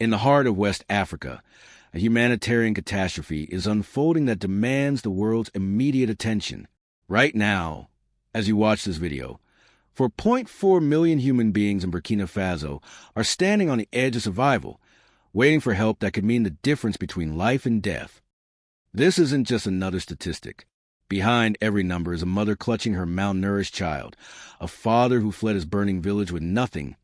In the heart of West Africa, a humanitarian catastrophe is unfolding that demands the world's immediate attention. Right now, as you watch this video, 4.4 million human beings in Burkina Faso are standing on the edge of survival, waiting for help that could mean the difference between life and death. This isn't just another statistic. Behind every number is a mother clutching her malnourished child, a father who fled his burning village with nothing,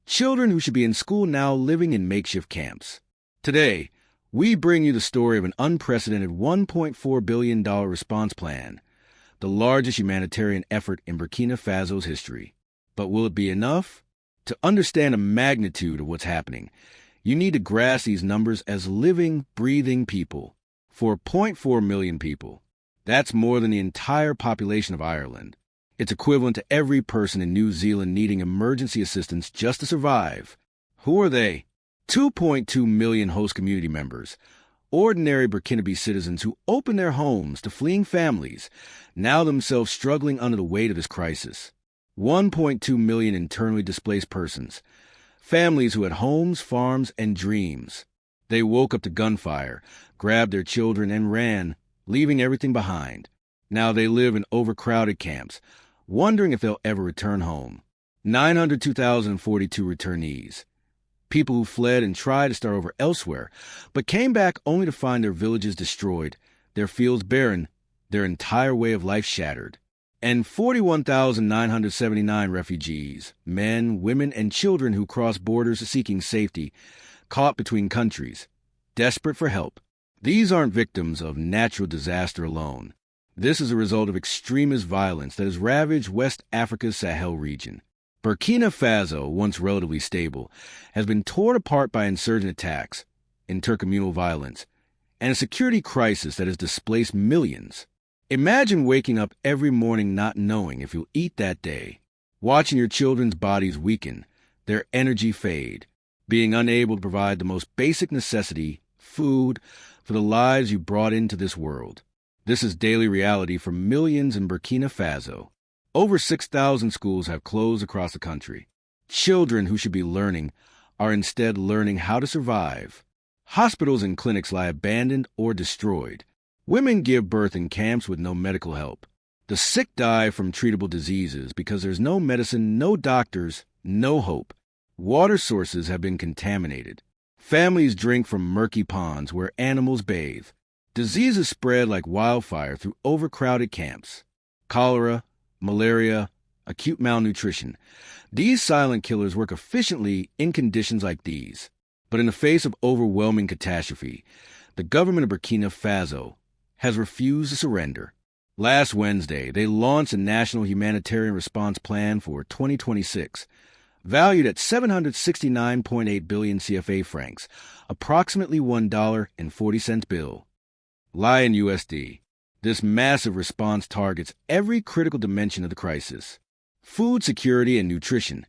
children who should be in school now living in makeshift camps. Today, we bring you the story of an unprecedented $1.4 billion response plan, the largest humanitarian effort in Burkina Faso's history. But will it be enough? To understand the magnitude of what's happening, you need to grasp these numbers as living, breathing people. 4.4 million people. That's more than the entire population of Ireland. It's equivalent to every person in New Zealand needing emergency assistance just to survive. Who are they? 2.2 million host community members, ordinary Burkinabe citizens who opened their homes to fleeing families, now themselves struggling under the weight of this crisis. 1.2 million internally displaced persons, families who had homes, farms, and dreams. They woke up to gunfire, grabbed their children, and ran, leaving everything behind. Now they live in overcrowded camps, wondering if they'll ever return home. 902,042 returnees. People who fled and tried to start over elsewhere, but came back only to find their villages destroyed, their fields barren, their entire way of life shattered. And 41,979 refugees, men, women, and children who crossed borders seeking safety, caught between countries, desperate for help. These aren't victims of natural disaster alone. This is a result of extremist violence that has ravaged West Africa's Sahel region. Burkina Faso, once relatively stable, has been torn apart by insurgent attacks, intercommunal violence, and a security crisis that has displaced millions. Imagine waking up every morning not knowing if you'll eat that day, watching your children's bodies weaken, their energy fade, being unable to provide the most basic necessity, food, for the lives you brought into this world. This is daily reality for millions in Burkina Faso. Over 6,000 schools have closed across the country. Children who should be learning are instead learning how to survive. Hospitals and clinics lie abandoned or destroyed. Women give birth in camps with no medical help. The sick die from treatable diseases because there's no medicine, no doctors, no hope. Water sources have been contaminated. Families drink from murky ponds where animals bathe. Diseases spread like wildfire through overcrowded camps. Cholera, malaria, acute malnutrition. These silent killers work efficiently in conditions like these. But in the face of overwhelming catastrophe, the government of Burkina Faso has refused to surrender. Last Wednesday, they launched a national humanitarian response plan for 2026, valued at 769.8 billion CFA francs, approximately $1.40 bill. Lion USD. This massive response targets every critical dimension of the crisis: food security and nutrition,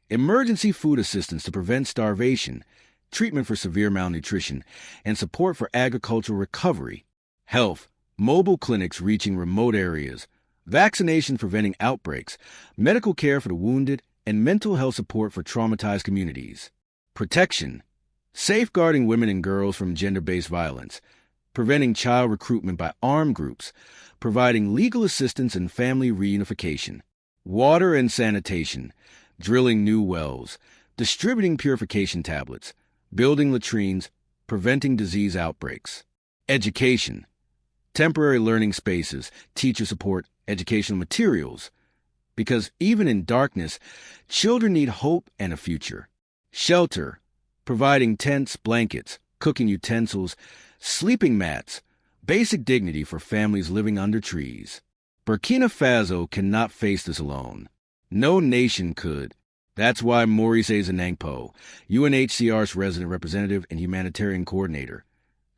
emergency food assistance to prevent starvation, treatment for severe malnutrition, and support for agricultural recovery, health, mobile clinics reaching remote areas, vaccination preventing outbreaks, medical care for the wounded, and mental health support for traumatized communities. Protection, safeguarding women and girls from gender-based violence, preventing child recruitment by armed groups, providing legal assistance and family reunification. Water and sanitation, drilling new wells, distributing purification tablets, building latrines, preventing disease outbreaks. Education, temporary learning spaces, teacher support, educational materials. Because even in darkness, children need hope and a future. Shelter, providing tents, blankets, cooking utensils, sleeping mats, basic dignity for families living under trees. Burkina Faso cannot face this alone. No nation could. That's why Maurice Zanangpo, UNHCR's resident representative and humanitarian coordinator,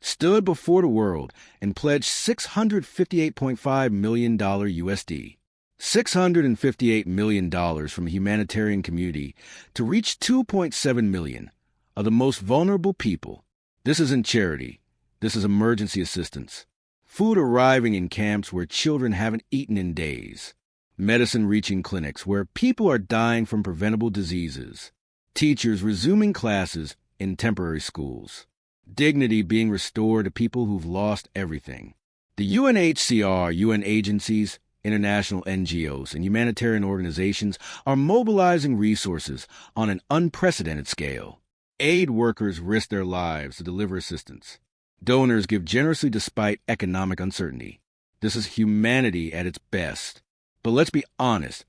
stood before the world and pledged $658.5 million USD. $658 million from the humanitarian community to reach 2.7 million of the most vulnerable people. This isn't charity. This is emergency assistance. Food arriving in camps where children haven't eaten in days. Medicine reaching clinics where people are dying from preventable diseases. Teachers resuming classes in temporary schools. Dignity being restored to people who've lost everything. The UNHCR, UN agencies, international NGOs, and humanitarian organizations are mobilizing resources on an unprecedented scale. Aid workers risk their lives to deliver assistance. Donors give generously despite economic uncertainty. This is humanity at its best. But let's be honest,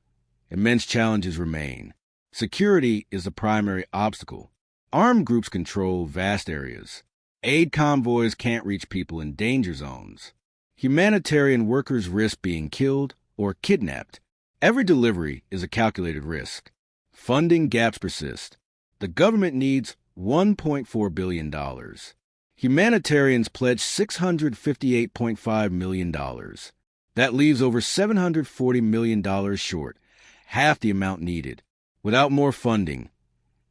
immense challenges remain. Security is the primary obstacle. Armed groups control vast areas. Aid convoys can't reach people in danger zones. Humanitarian workers risk being killed or kidnapped. Every delivery is a calculated risk. Funding gaps persist. The government needs $1.4 billion. Humanitarians pledged $658.5 million. That leaves over $740 million short, half the amount needed. Without more funding,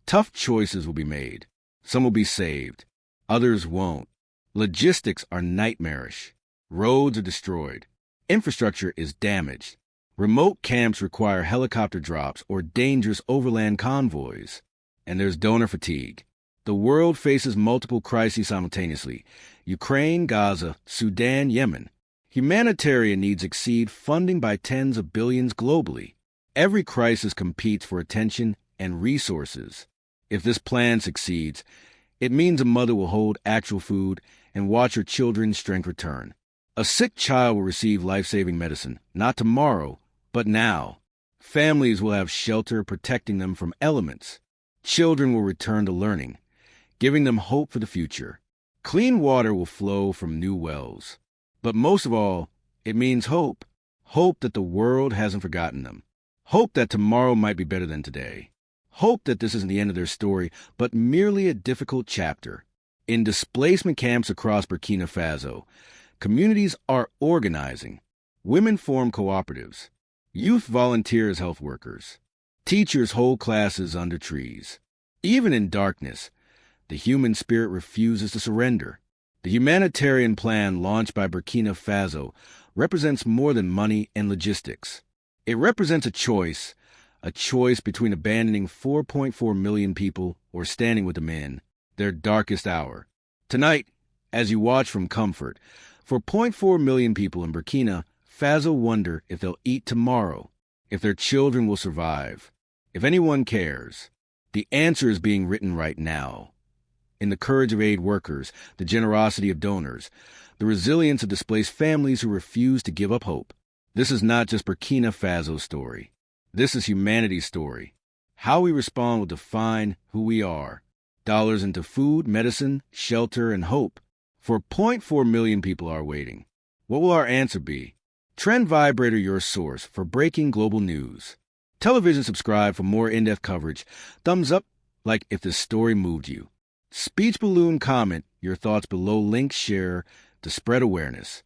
tough choices will be made. Some will be saved. Others won't. Logistics are nightmarish. Roads are destroyed. Infrastructure is damaged. Remote camps require helicopter drops or dangerous overland convoys. And there's donor fatigue. The world faces multiple crises simultaneously: Ukraine, Gaza, Sudan, Yemen. Humanitarian needs exceed funding by tens of billions globally. Every crisis competes for attention and resources. If this plan succeeds, it means a mother will hold actual food and watch her children's strength return. A sick child will receive life-saving medicine, not tomorrow, but now. Families will have shelter protecting them from elements. Children will return to learning, giving them hope for the future. Clean water will flow from new wells. But most of all, it means hope. Hope that the world hasn't forgotten them. Hope that tomorrow might be better than today. Hope that this isn't the end of their story, but merely a difficult chapter. In displacement camps across Burkina Faso, communities are organizing. Women form cooperatives. Youth volunteer as health workers. Teachers hold classes under trees. Even in darkness, the human spirit refuses to surrender. The humanitarian plan launched by Burkina Faso represents more than money and logistics. It represents a choice between abandoning 4.4 million people or standing with them in their darkest hour. Tonight, as you watch from comfort, for 0.4 million people in Burkina Faso wonder if they'll eat tomorrow, if their children will survive, if anyone cares. The answer is being written right now. In the courage of aid workers, the generosity of donors, the resilience of displaced families who refuse to give up hope. This is not just Burkina Faso's story. This is humanity's story. How we respond will define who we are. Dollars into food, medicine, shelter, and hope. For 0.4 million people are waiting. What will our answer be? TrendVibrator, your source for breaking global news. Television subscribe for more in-depth coverage. Thumbs up like if this story moved you. Speech balloon comment your thoughts below. Link share to spread awareness.